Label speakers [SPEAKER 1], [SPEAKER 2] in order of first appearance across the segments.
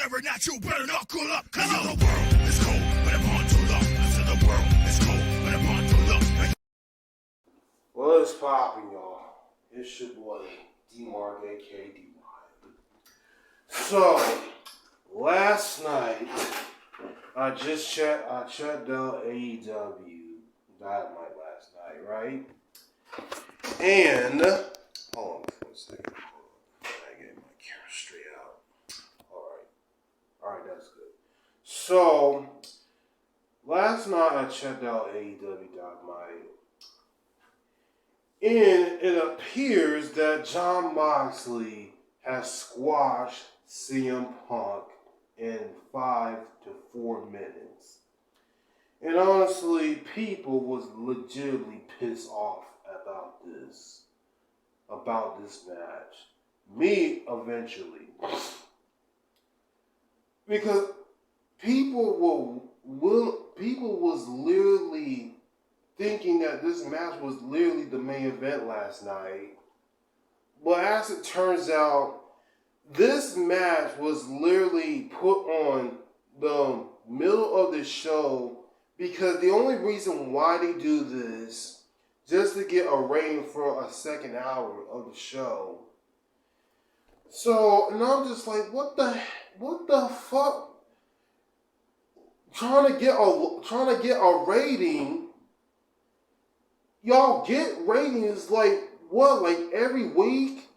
[SPEAKER 1] staring at you, better knuckle up. Cause the world is cold, but I'm on too long. I said the world is cold, but I'm on too long.
[SPEAKER 2] What's poppin', y'all? It's your boy, D-Mark, a.k.a. D-Mark. So, last night, I checked out AEW Dynamite last night, right? And, hold on for a second. I get my camera straight out. Alright, that's good. So, last night I checked out AEW Dynamite. And it appears that Jon Moxley has squashed CM Punk in 5 to 4 minutes. And honestly, people was legitimately pissed off about this match. Me, eventually. Because people was literally thinking that this match was literally the main event last night. But as it turns out, this match was literally put on the middle of the show because the only reason why they do this, just to get a rating for a second hour of the show. So, and I'm just like, what the fuck? Trying to get a rating. Y'all get ratings like what? Like every week?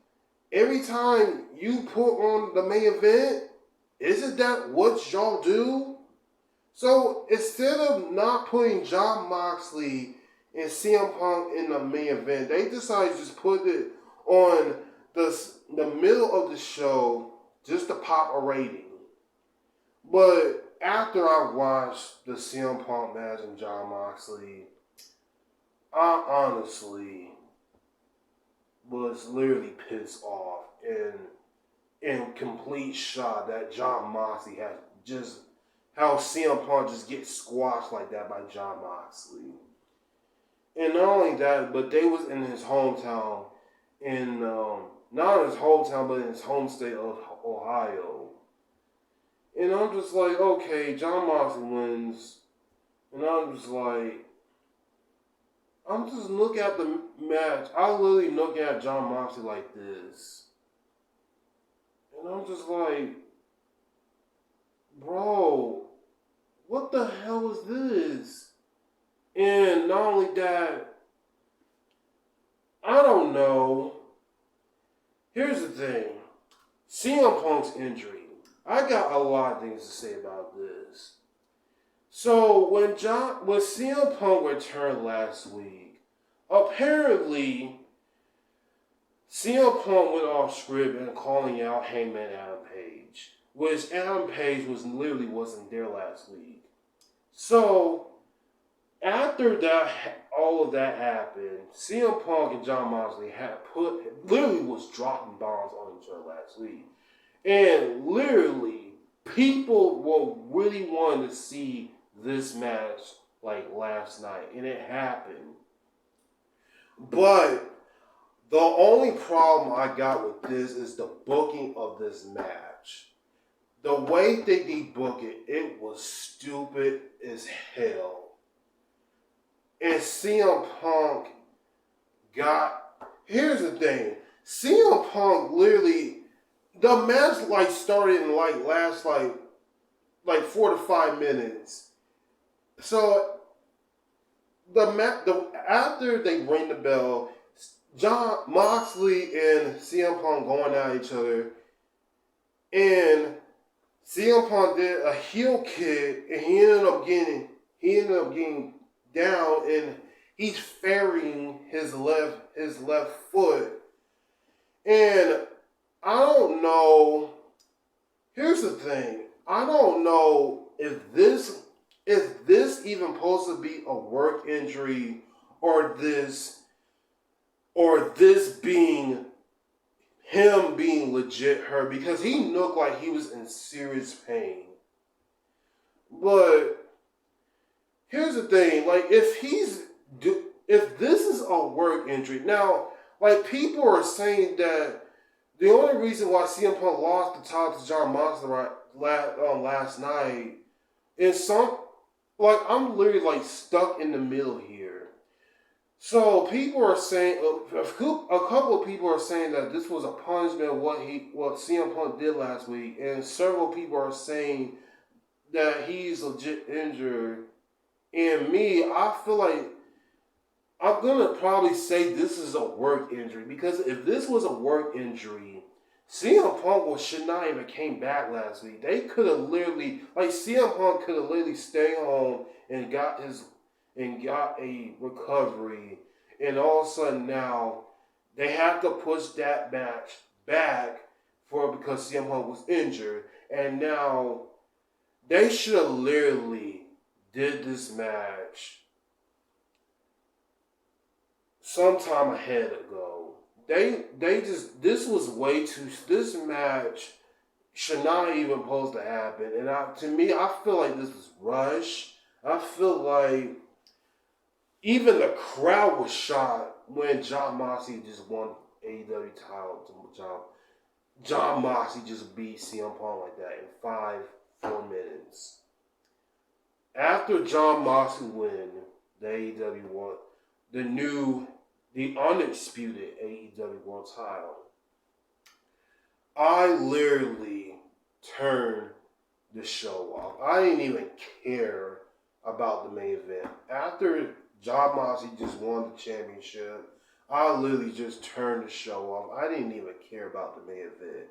[SPEAKER 2] Every time you put on the main event? Isn't that what y'all do? So instead of not putting Jon Moxley and CM Punk in the main event, they decided to just put it on the middle of the show just to pop a rating. But after I watched the CM Punk match and Jon Moxley, I honestly was literally pissed off and in complete shock that Jon Moxley had just, how CM Punk just gets squashed like that by Jon Moxley. And not only that, but they was in his hometown, not in his hometown, but in his home state of Ohio. And I'm just like, okay, Jon Moxley wins. And I'm just like, I'm just looking at the match. I literally look at Jon Moxley like this. And I'm just like, bro, what the hell is this? And not only that, I don't know. Here's the thing. CM Punk's injury. I got a lot of things to say about this. So when CM Punk returned last week, apparently CM Punk went off script and calling out Hangman Adam Page, which Adam Page literally wasn't there last week. So after that, all of that happened, CM Punk and Jon Moxley literally was dropping bombs on each other last week, and literally people were really wanting to see this match like last night, and it happened. But the only problem I got with this is the booking of this match. The way they book it was stupid as hell. And CM Punk here's the thing, CM Punk literally, the match started in last 4 to 5 minutes. So after they ring the bell, Jon Moxley and CM Punk going at each other, and CM Punk did a heel kick, and he ended up getting down, and he's ferrying his left foot. And I don't know. Here's the thing. I don't know if this even supposed to be a work injury or this being him being legit hurt, because he looked like he was in serious pain. But here's the thing, if this is a work injury, now, people are saying that the only reason why CM Punk lost the title to Jon Moxley last night is I'm literally like stuck in the middle here. So people are saying, a couple of people are saying that this was a punishment of what CM Punk did last week, and several people are saying that he's legit injured. And me, I feel like I'm gonna probably say this is a work injury, because if this was a work injury, CM Punk should not even came back last week. They could have literally, CM Punk could have literally stayed home and got a recovery, and all of a sudden now they have to push that match back because CM Punk was injured, and now they should have literally did this match sometime ahead ago. This match should not even supposed to happen. And I feel like this was rushed. I feel like even the crowd was shocked when Jon Moxley just won AEW title to Jon Moxley just beat CM Punk like that in 4 minutes. After Jon Moxley win the AEW World, the undisputed AEW World title, I literally turned the show off. I didn't even care about the main event. After Jon Moxley just won the championship, I literally just turned the show off. I didn't even care about the main event.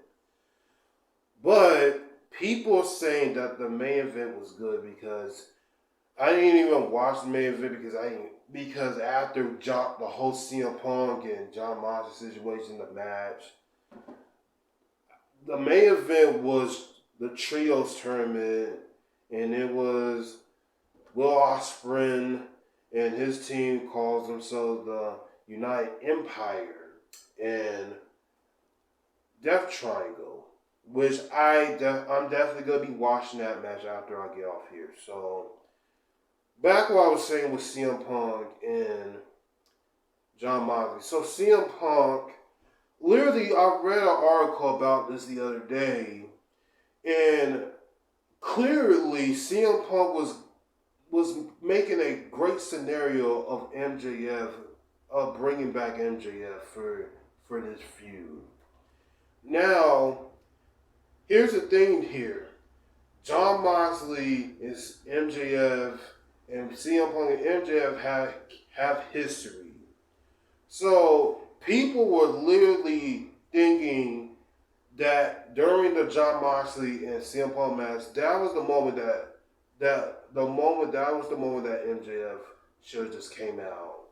[SPEAKER 2] But people are saying that the main event was good because I didn't even watch the main event because after the whole CM Punk and Jon Moxley situation, the match, the main event was the Trios tournament, and it was Will Ospreay and his team calls themselves the United Empire and Death Triangle, which I'm definitely going to be watching that match after I get off here. So, back what I was saying with CM Punk and Jon Moxley. So CM Punk, literally, I read an article about this the other day, and clearly CM Punk was making a great scenario of MJF, of bringing back MJF for this feud. Now, here's the thing here. Jon Moxley is MJF, and CM Punk and MJF have history. So people were literally thinking that during the Jon Moxley and CM Punk match, that was the moment that MJF should have just came out,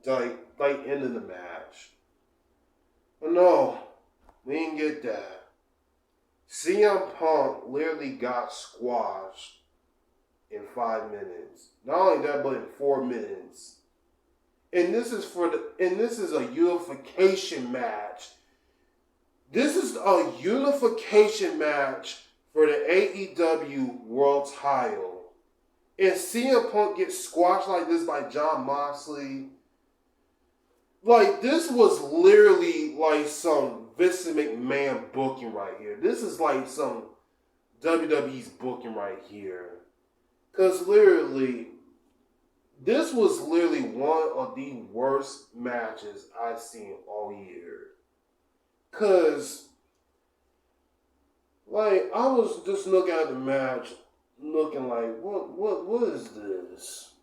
[SPEAKER 2] like ending the match. But no, we didn't get that. CM Punk literally got squashed in 5 minutes. Not only that, but in 4 minutes. And this is a unification match. This is a unification match for the AEW World title. And CM Punk gets squashed like this by Jon Moxley. Like, this was literally like some Vince McMahon booking right here. This is like some WWE's booking right here. Because literally, this was literally one of the worst matches I've seen all year. Because, like, I was just looking at the match, looking like, what is this?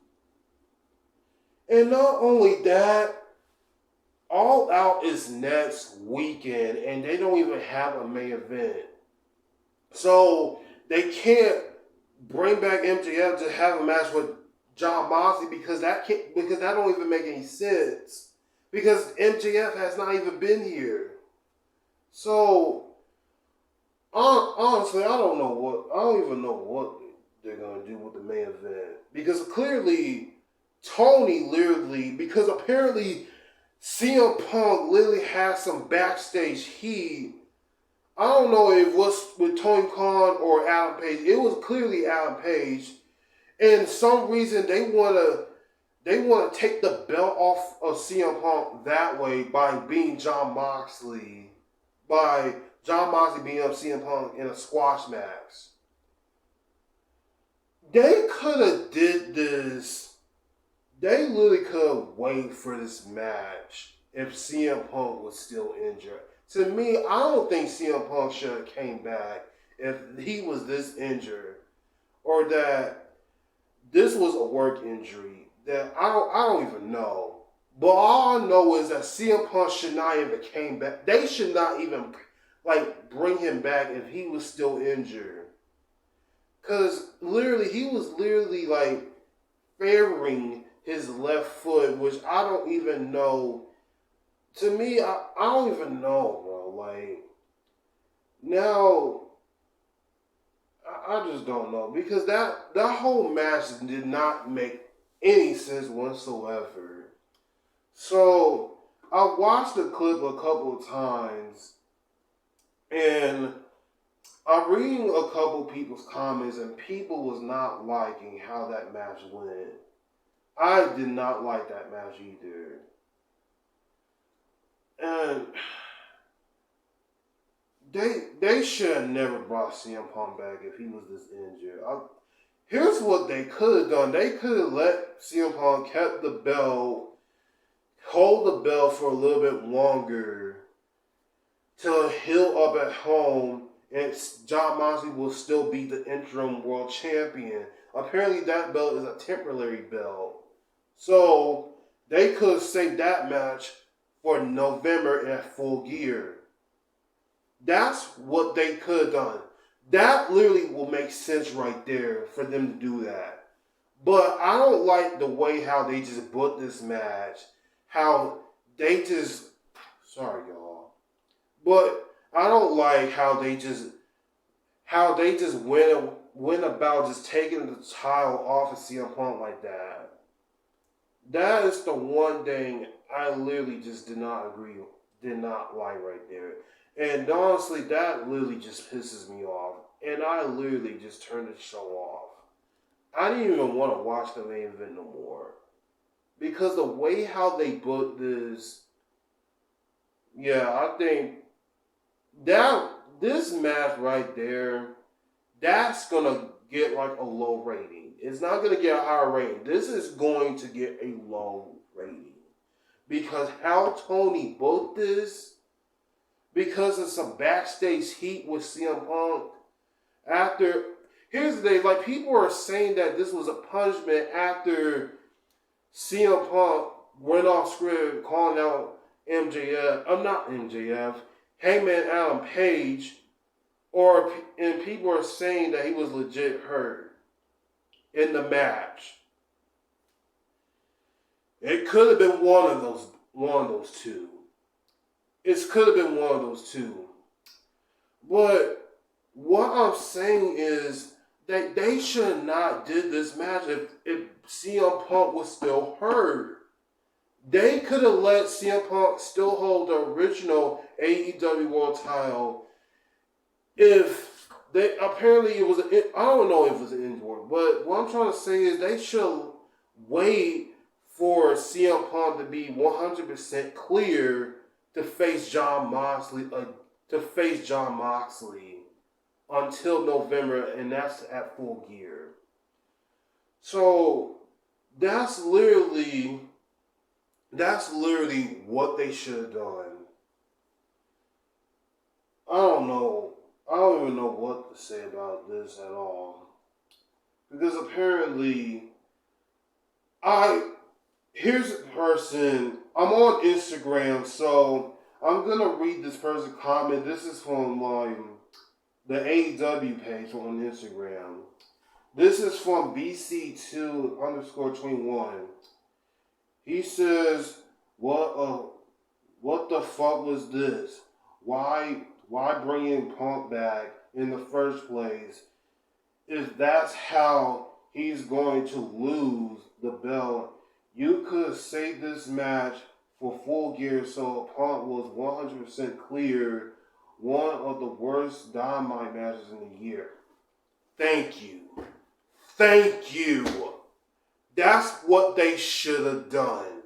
[SPEAKER 2] And not only that, All Out is next weekend, and they don't even have a main event. So, they can't bring back MJF to have a match with Jon Moxley because that don't even make any sense. Because MJF has not even been here. So, honestly, I don't even know what they're going to do with the main event. Because clearly, because apparently CM Punk literally has some backstage heat. I don't know if it was with Tony Khan or Adam Page. It was clearly Adam Page. And some reason they want to take the belt off of CM Punk that way by being Jon Moxley by Jon Moxley beating up CM Punk in a squash match. They could have did this. They literally could have waited for this match if CM Punk was still injured. To me, I don't think CM Punk should have came back if he was this injured, or that this was a work injury. That I don't even know. But all I know is that CM Punk should not even came back. They should not even bring him back if he was still injured. Because literally, he was literally favoring his left foot, which I don't even know. To me, I don't even know, bro. Now, I just don't know. Because that whole match did not make any sense whatsoever. So, I watched the clip a couple of times, and I'm reading a couple people's comments, and people was not liking how that match went. I did not like that match either. And they should have never brought CM Punk back if he was this injured. Here's what they could have done. They could have let CM Punk kept the belt, hold the belt for a little bit longer till heal up at home, and Jon Moxley will still be the interim world champion. Apparently that belt is a temporary belt. So they could have saved that match for November at Full Gear. That's what they could have done. That literally will make sense right there for them to do that. But I don't like the way how they just booked this match. How they just... Sorry, y'all. But I don't like how they just went about just taking the title off of CM Punk like that. That is the one thing I literally just did not like right there. And honestly, that literally just pisses me off. And I literally just turned the show off. I didn't even want to watch the main event no more. Because the way how they booked this, yeah, I think that this match right there, that's going to get a low rating. It's not going to get a higher rating. This is going to get a low rating. Because how Tony booked this, because of some backstage heat with CM Punk, here's the thing, people are saying that this was a punishment after CM Punk went off script calling out not MJF, Hangman Adam Page, and people are saying that he was legit hurt in the match. It could have been one of those two. It could have been one of those two. But what I'm saying is that they should not did this match if CM Punk was still hurt. They could have let CM Punk still hold the original AEW World Title if they apparently it was. I don't know if it was an injury, but what I'm trying to say is they should wait for CM Punk to be 100% clear to face Jon Moxley until November, and that's at Full Gear. So that's literally what they should have done. I don't know. I don't even know what to say about this at all. Because apparently, here's a person, I'm on Instagram, so I'm going to read this person's comment. This is from the AEW page on Instagram. This is from BC2_21. He says, what the fuck was this? Why bring in Punk back in the first place if that's how he's going to lose the belt? You could save this match for Full Gear so Punk was 100% clear, one of the worst Dynamite matches in the year. Thank you. That's what they should have done.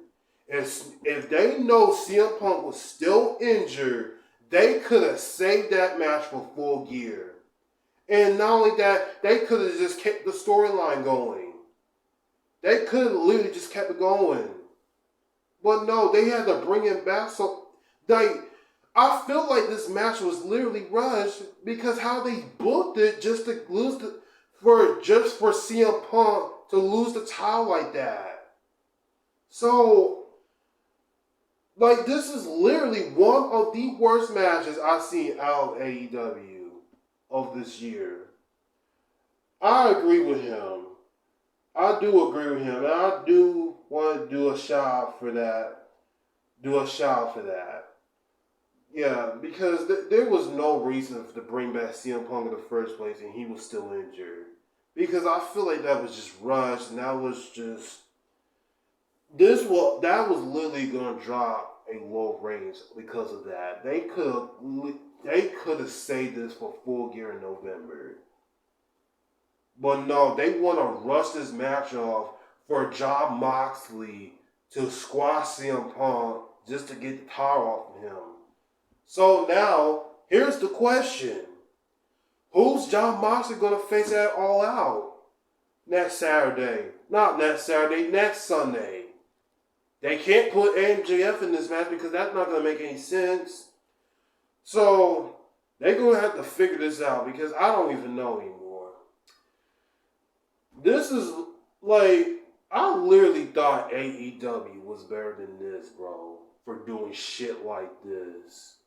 [SPEAKER 2] If they know CM Punk was still injured, they could have saved that match for Full Gear. And not only that, they could have just kept the storyline going. They could have literally just kept it going. But no, they had to bring him back. So, I feel like this match was literally rushed because how they booked it just to lose for CM Punk to lose the title like that. So, like, this is literally one of the worst matches I've seen out of AEW of this year. I agree with him. I do agree with him. And I do want to do a shout out for that. Yeah, because there was no reason to bring back CM Punk in the first place and he was still injured. Because I feel like that was just rushed and that was just... That was literally going to drop a low range because of that. They could have saved this for Full Gear in November. But no, they want to rush this match off for Jon Moxley to squash CM Punk just to get the power off of him. So now, here's the question. Who's Jon Moxley going to face at All Out next Saturday? Not next Saturday, next Sunday. They can't put MJF in this match because that's not going to make any sense. So, they're going to have to figure this out because I don't even know anymore. This is like, I literally thought AEW was better than this, bro, for doing shit like this.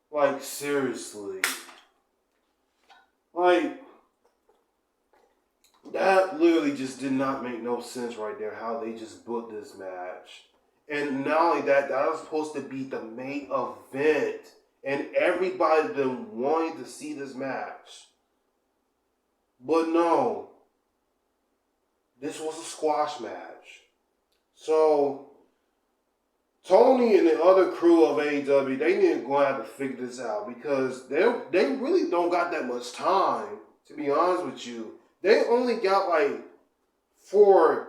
[SPEAKER 2] Like, seriously. Like, that literally just did not make no sense right there, how they just booked this match. And not only that, that was supposed to be the main event. And everybody been wanting to see this match. But no. This was a squash match. So, Tony and the other crew of AEW, they didn't go have to figure this out because they really don't got that much time, to be honest with you. They only got like for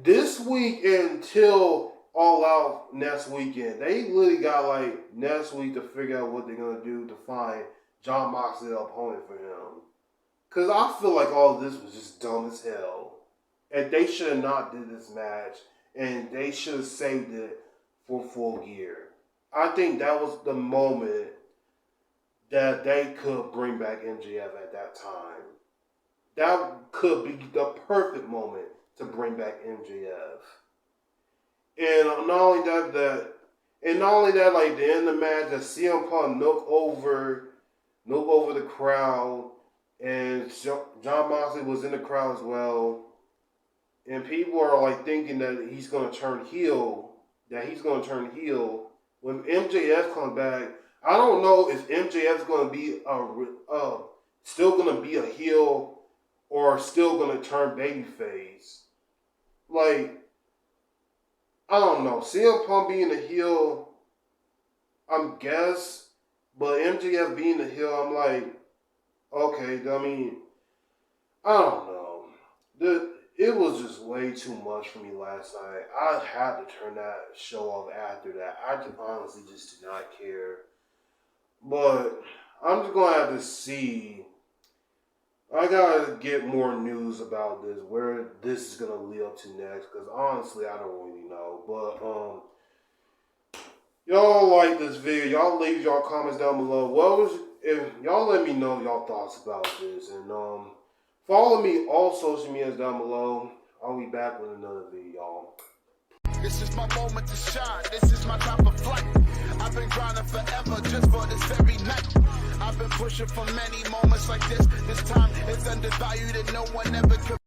[SPEAKER 2] this week until All Out next weekend. They literally got like next week to figure out what they're going to do to find Jon Moxley the opponent for him. Because I feel like all of this was just dumb as hell. And they should have not did this match. And they should have saved it for Full Gear. I think that was the moment that they could bring back MJF at that time. That could be the perfect moment to bring back MJF. And not only that, like the end of the match, that CM Punk knocked over the crowd, and Jon Moxley was in the crowd as well. And people are like thinking that he's going to turn heel. When MJF comes back, I don't know if MJF's going to be still going to be a heel or still going to turn babyface. Like, I don't know. CM Punk being a heel, I'm guess, but MJF being the heel, I'm like, okay. I mean, I don't know. It was just way too much for me last night. I had to turn that show off after that. I honestly just did not care. But I'm just going to have to see. I got to get more news about this, where this is going to lead up to next. Because honestly, I don't really know. But, y'all like this video. Y'all leave y'all comments down below. If y'all let me know y'all thoughts about this. And, follow me all social medias down below. I'll be back with another video, y'all.
[SPEAKER 1] This is my moment to shine. This is my time for flight. I've been grinding forever just for this very night. I've been pushing for many moments like this. This time it's undervalued and no one ever could.